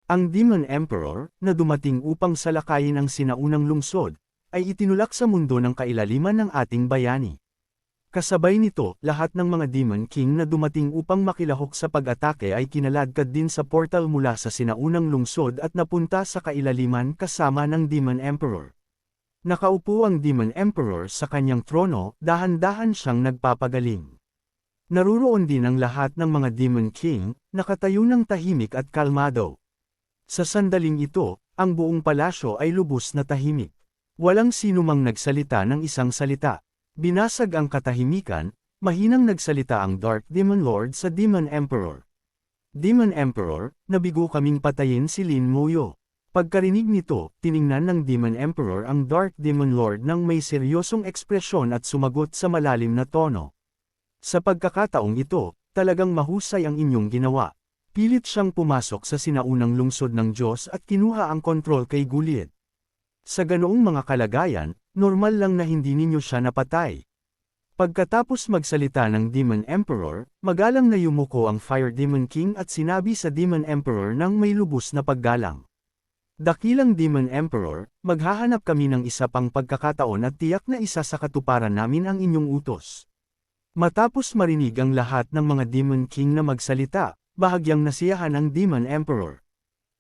Ang Demon Emperor, na dumating upang salakayin ang sinaunang lungsod, ay itinulak sa mundo ng kailaliman ng ating bayani. Kasabay nito, lahat ng mga Demon King na dumating upang makilahok sa pag-atake ay kinaladkad din sa portal mula sa sinaunang lungsod at napunta sa kailaliman kasama ng Demon Emperor. Nakaupo ang Demon Emperor sa kanyang trono, dahan-dahan siyang nagpapagaling. Naruroon din ang lahat ng mga Demon King, nakatayo ng tahimik at kalmado. Sa sandaling ito, ang buong palasyo ay lubos na tahimik. Walang sinumang nagsalita ng isang salita. Binasag ang katahimikan, mahinang nagsalita ang Dark Demon Lord sa Demon Emperor. Demon Emperor, nabigo kaming patayin si Lin Moyo. Pagkarinig nito, tiningnan ng Demon Emperor ang Dark Demon Lord ng may seryosong ekspresyon at sumagot sa malalim na tono. Sa pagkakataong ito, talagang mahusay ang inyong ginawa. Pilit siyang pumasok sa sinaunang lungsod ng Diyos at kinuha ang kontrol kay Guliet. Sa ganoong mga kalagayan, normal lang na hindi ninyo siya napatay. Pagkatapos magsalita ng Demon Emperor, magalang na yumuko ang Fire Demon King at sinabi sa Demon Emperor ng may lubos na paggalang. Dakilang Demon Emperor, maghahanap kami ng isa pang pagkakataon at tiyak na isa sa katuparan namin ang inyong utos. Matapos marinig ang lahat ng mga Demon King na magsalita, bahagyang nasiyahan ang Demon Emperor.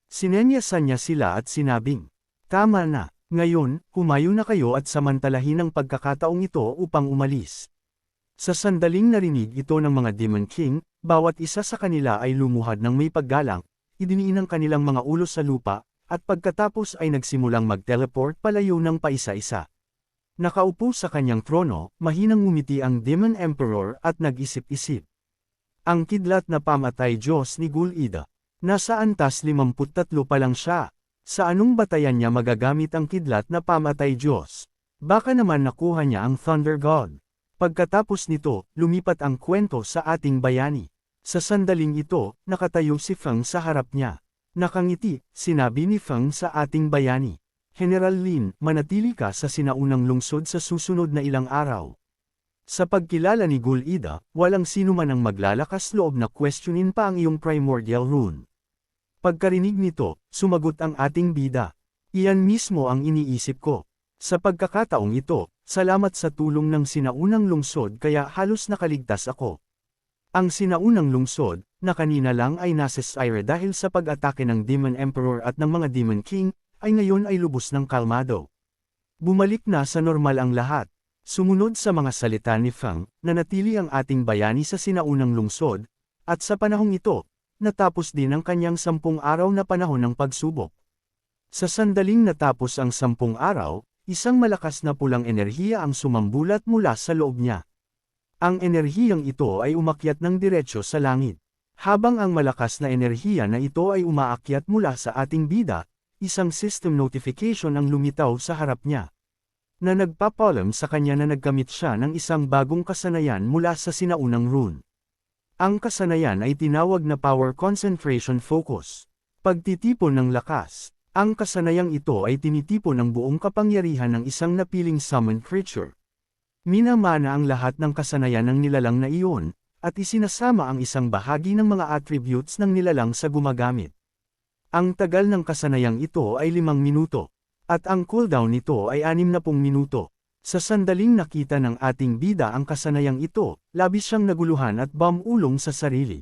Sinenyasan niya sila at sinabing, "Tama na, ngayon, humayo na kayo at samantalahin ang pagkakataong ito upang umalis." Sa sandaling narinig ito ng mga Demon King, bawat isa sa kanila ay lumuhad ng may paggalang, idiniin ang kanilang mga ulo sa lupa, at pagkatapos ay nagsimulang mag-teleport palayo ng paisa-isa. Nakaupo sa kanyang trono, mahinang ngumiti ang Demon Emperor at nag-isip-isip. Ang kidlat na pamatay Diyos ni Gul-ida. Nasa antas 53 pa lang siya. Sa anong batayan niya magagamit ang kidlat na pamatay Diyos? Baka naman nakuha niya ang Thunder God. Pagkatapos nito, lumipat ang kwento sa ating bayani. Sa sandaling ito, nakatayo si Feng sa harap niya. Nakangiti, sinabi ni Feng sa ating bayani. General Lin, manatili ka sa sinaunang lungsod sa susunod na ilang araw. Sa pagkilala ni Gul-ida, walang sino man ang maglalakas loob na questionin pa ang iyong primordial rune. Pagkarinig nito, sumagot ang ating bida. Iyan mismo ang iniisip ko. Sa pagkakataong ito, salamat sa tulong ng sinaunang lungsod kaya halos nakaligtas ako. Ang sinaunang lungsod, na kanina lang ay nasa Syre dahil sa pag-atake ng Demon Emperor at ng mga Demon King, ay ngayon ay lubos ng kalmado. Bumalik na sa normal ang lahat. Sumunod sa mga salita ni Feng, nanatili ang ating bayani sa sinaunang lungsod, at sa panahong ito, natapos din ang kanyang 10 araw na panahon ng pagsubok. Sa sandaling natapos ang 10 araw, isang malakas na pulang enerhiya ang sumambulat mula sa loob niya. Ang enerhiyang ito ay umakyat ng diretsyo sa langit. Habang ang malakas na enerhiya na ito ay umaakyat mula sa ating bida, isang system notification ang lumitaw sa harap niya. Na nagpapalam sa kanya na nagkamit siya ng isang bagong kasanayan mula sa sinaunang rune. Ang kasanayan ay tinawag na Power Concentration Focus. Pagtitipon ng lakas. Ang kasanayang ito ay tinitipon ng buong kapangyarihan ng isang napiling summoned creature. Minamana ang lahat ng kasanayan ng nilalang na iyon, at isinasama ang isang bahagi ng mga attributes ng nilalang sa gumagamit. Ang tagal ng kasanayang ito ay 5 minuto. At ang cooldown nito ay 60 minuto. Sa sandaling nakita ng ating bida ang kasanayang ito, labis siyang naguluhan at bumulong sa sarili.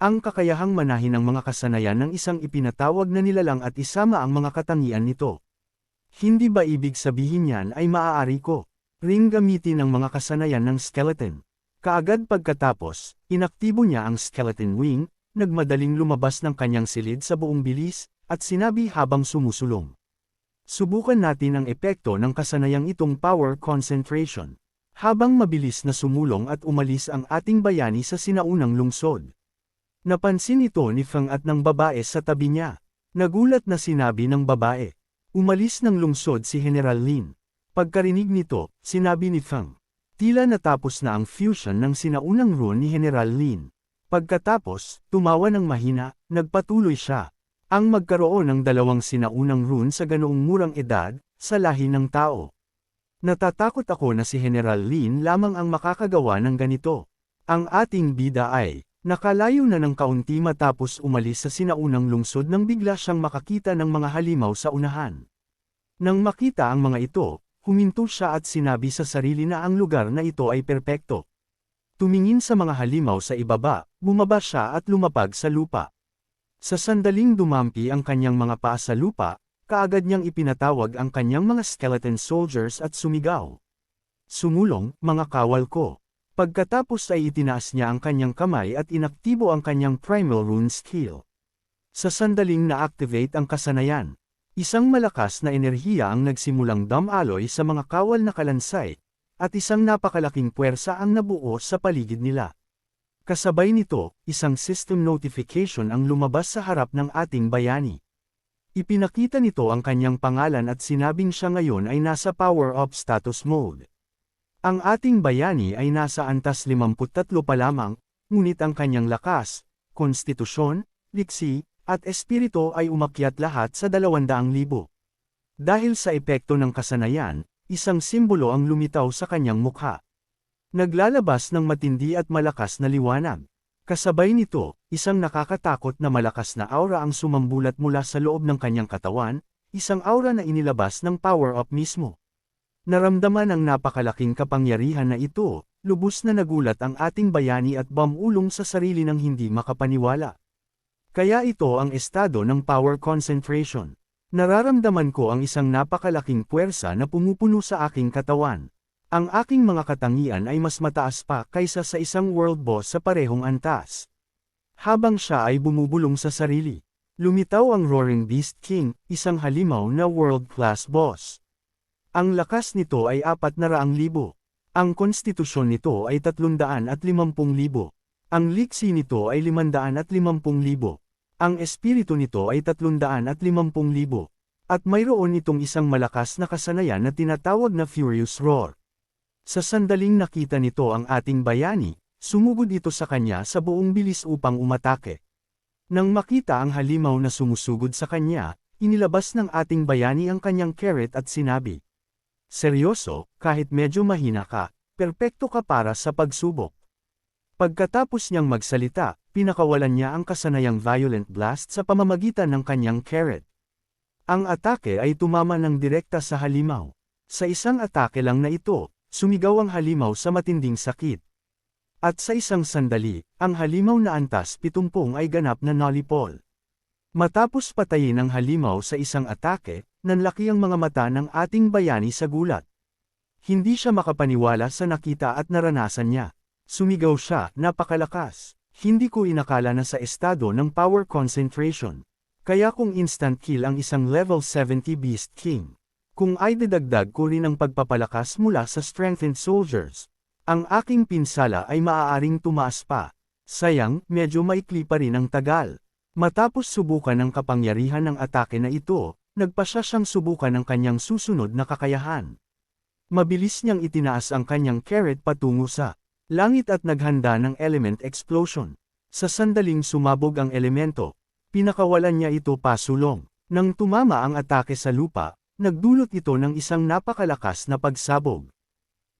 Ang kakayahang manahin ang mga kasanayan ng isang ipinatawag na nilalang at isama ang mga katangian nito. Hindi ba ibig sabihin yan ay maaari ko ring gamitin ang mga kasanayan ng skeleton? Kaagad pagkatapos, inaktibo niya ang skeleton wing, nagmadaling lumabas ng kanyang silid sa buong bilis, at sinabi habang sumusulong. Subukan natin ang epekto ng kasanayang itong power concentration. Habang mabilis na sumulong at umalis ang ating bayani sa sinaunang lungsod. Napansin ito ni Feng at ng babae sa tabi niya. Nagulat na sinabi ng babae. Umalis ng lungsod si General Lin. Pagkarinig nito, sinabi ni Feng. Tila natapos na ang fusion ng sinaunang rune ni General Lin. Pagkatapos, tumawa ng mahina, nagpatuloy siya. Ang magkaroon ng 2 sinaunang rune sa ganoong murang edad, sa lahi ng tao. Natatakot ako na si General Lin lamang ang makakagawa ng ganito. Ang ating bida ay, Nakalayo na ng kaunti matapos umalis sa sinaunang lungsod nang bigla siyang makakita ng mga halimaw sa unahan. Nang makita ang mga ito, huminto siya at sinabi sa sarili na ang lugar na ito ay perpekto. Tumingin sa mga halimaw sa ibaba, bumaba siya at lumapag sa lupa. Sa sandaling dumampi ang kanyang mga paa sa lupa, kaagad niyang ipinatawag ang kanyang mga skeleton soldiers at sumigaw. Sumulong, mga kawal ko. Pagkatapos ay itinaas niya ang kanyang kamay at inaktibo ang kanyang primal rune skill. Sa sandaling na-activate ang kasanayan, isang malakas na enerhiya ang nagsimulang dumaloy sa mga kawal na kalansay, at isang napakalaking puwersa ang nabuo sa paligid nila. Kasabay nito, isang system notification ang lumabas sa harap ng ating bayani. Ipinakita nito ang kanyang pangalan at sinabing siya ngayon ay nasa power-up status mode. Ang ating bayani ay nasa antas 53 pa lamang, ngunit ang kanyang lakas, konstitusyon, liksi, at espiritu ay umakyat lahat sa 200,000. Dahil sa epekto ng kasanayan, isang simbolo ang lumitaw sa kanyang mukha. Naglalabas ng matindi at malakas na liwanag. Kasabay nito, isang nakakatakot na malakas na aura ang sumambulat mula sa loob ng kanyang katawan, isang aura na inilabas ng power-up mismo. Naramdaman ang napakalaking kapangyarihan na ito, lubos na nagulat ang ating bayani at bumulong sa sarili ng hindi makapaniwala. Kaya ito ang estado ng power concentration. Nararamdaman ko ang isang napakalaking puwersa na pumupuno sa aking katawan. Ang aking mga katangian ay mas mataas pa kaysa sa isang world boss sa parehong antas. Habang siya ay bumubulong sa sarili, lumitaw ang Roaring Beast King, isang halimaw na world-class boss. Ang lakas nito ay 400,000. Ang konstitusyon nito ay 350,000. Ang liksi nito ay 550,000. Ang espiritu nito ay 350,000. At mayroon itong isang malakas na kasanayan na tinatawag na Furious Roar. Sa sandaling nakita nito ang ating bayani, sumugod ito sa kanya sa buong bilis upang umatake. Nang makita ang halimaw na sumusugod sa kanya, inilabas ng ating bayani ang kanyang carrot at sinabi, "Seryoso, kahit medyo mahina ka, perpekto ka para sa pagsubok." Pagkatapos niyang magsalita, pinakawalan niya ang kasanayang violent blast sa pamamagitan ng kanyang carrot. Ang atake ay tumama ng direkta sa halimaw. Sa isang atake lang na ito, sumigaw ang halimaw sa matinding sakit. At sa isang sandali, ang halimaw na antas 70 ay ganap na nolipol. Matapos patayin ang halimaw sa isang atake, nanlaki ang mga mata ng ating bayani sa gulat. Hindi siya makapaniwala sa nakita at naranasan niya. Sumigaw siya, "Napakalakas! Hindi ko inakala na sa estado ng power concentration. Kaya kung instant kill ang isang level 70 Beast King. Kung ay didagdag ko rin ang pagpapalakas mula sa strengthened soldiers, ang aking pinsala ay maaaring tumaas pa. Sayang, medyo maikli pa rin ang tagal." Matapos subukan ng kapangyarihan ng atake na ito, nagpasya siyang subukan ang kanyang susunod na kakayahan. Mabilis niyang itinaas ang kanyang carrot patungo sa langit at naghanda ng element explosion. Sa sandaling sumabog ang elemento, pinakawalan niya ito pasulong. Nang tumama ang atake sa lupa, nagdulot ito ng isang napakalakas na pagsabog.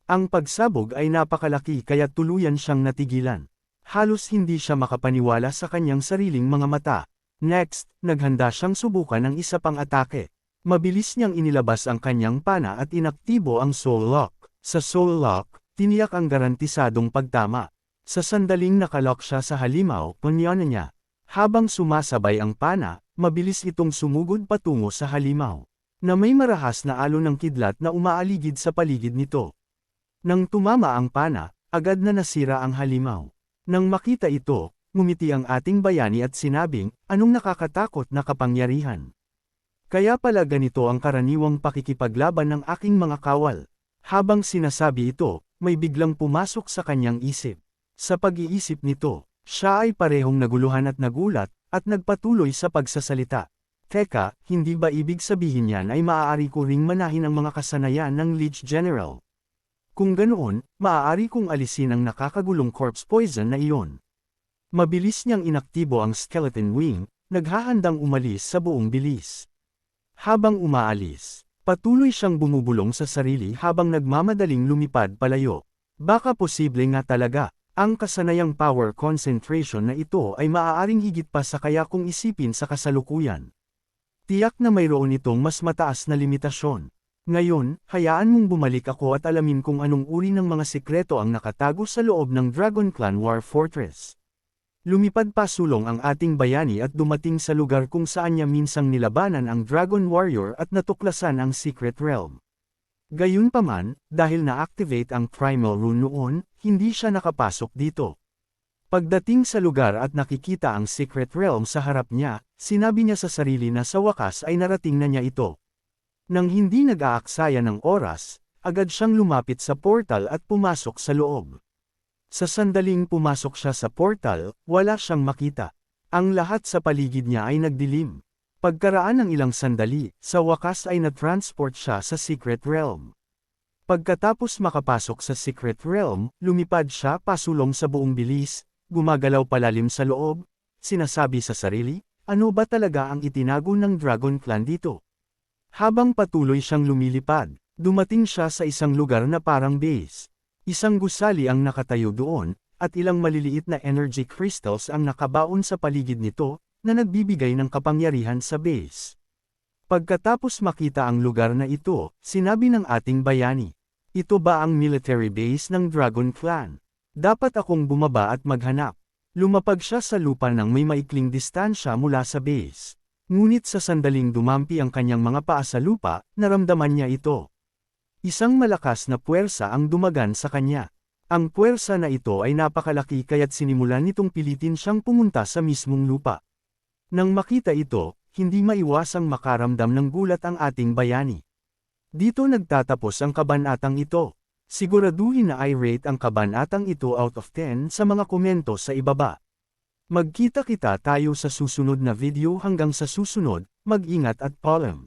Ang pagsabog ay napakalaki kaya tuluyan siyang natigilan. Halos hindi siya makapaniwala sa kanyang sariling mga mata. Next, naghanda siyang subukan ng isa pang atake. Mabilis niyang inilabas ang kanyang pana at inaktibo ang Soul Lock. Sa Soul Lock, tiniyak ang garantisadong pagtama. Sa sandaling nakalock siya sa halimaw, punyanan niya. Habang sumasabay ang pana, mabilis itong sumugod patungo sa halimaw, na may marahas na alon ng kidlat na umaaligid sa paligid nito. Nang tumama ang pana, agad na nasira ang halimaw. Nang makita ito, ngumiti ang ating bayani at sinabing, "Anong nakakatakot na kapangyarihan? Kaya pala ganito ang karaniwang pakikipaglaban ng aking mga kawal." Habang sinasabi ito, may biglang pumasok sa kanyang isip. Sa pag-iisip nito, siya ay parehong naguluhan at nagulat, at nagpatuloy sa pagsasalita. "Teka, hindi ba ibig sabihin yan ay maaari ko ring manahin ang mga kasanayan ng Lich General? Kung ganoon, maaari kong alisin ang nakakagulong corpse poison na iyon." Mabilis niyang inaktibo ang skeleton wing, naghahandang umalis sa buong bilis. Habang umaalis, patuloy siyang bumubulong sa sarili habang nagmamadaling lumipad palayo. Baka posible nga talaga, Ang kasanayang power concentration na ito ay maaaring higit pa sa kaya kung isipin sa kasalukuyan. Tiyak na mayroon itong mas mataas na limitasyon. Ngayon, hayaan mong bumalik ako at alamin kung anong uri ng mga sikreto ang nakatago sa loob ng Dragon Clan War Fortress. Lumipad pa sulong ang ating bayani at dumating sa lugar kung saan niya minsang nilabanan ang Dragon Warrior at natuklasan ang Secret Realm. Gayunpaman, dahil na-activate ang Primal Rune noon, hindi siya nakapasok dito. Pagdating sa lugar at nakikita ang Secret Realm sa harap niya, sinabi niya sa sarili na sa wakas ay narating na niya ito. Nang hindi nag-aaksaya ng oras, agad siyang lumapit sa portal at pumasok sa loob. Sa sandaling pumasok siya sa portal, wala siyang makita. Ang lahat sa paligid niya ay nagdilim. Pagkaraan ng ilang sandali, sa wakas ay na-transport siya sa Secret Realm. Pagkatapos makapasok sa Secret Realm, lumipad siya pasulong sa buong bilis, gumagalaw palalim sa loob, sinasabi sa sarili, ano ba talaga ang itinago ng Dragon Clan dito? Habang patuloy siyang lumilipad, dumating siya sa isang lugar na parang base. Isang gusali ang nakatayo doon, at ilang maliliit na energy crystals ang nakabaon sa paligid nito, na nagbibigay ng kapangyarihan sa base. Pagkatapos makita ang lugar na ito, sinabi ng ating bayani, ito ba ang military base ng Dragon Clan? Dapat akong bumaba at maghanap. Lumapag siya sa lupa ng may maikling distansya mula sa base. Ngunit sa sandaling dumampi ang kanyang mga paa sa lupa, naramdaman niya ito. Isang malakas na puwersa ang dumagan sa kanya. Ang puwersa na ito ay napakalaki kaya't sinimulan nitong pilitin siyang pumunta sa mismong lupa. Nang makita ito, hindi maiwasang makaramdam ng gulat ang ating bayani. Dito nagtatapos ang kabanatang ito. Siguraduhin na i-rate ang kabanatang ito out of 10 sa mga komento sa ibaba. Magkita-kita tayo sa susunod na video hanggang sa susunod, mag-ingat at paalam.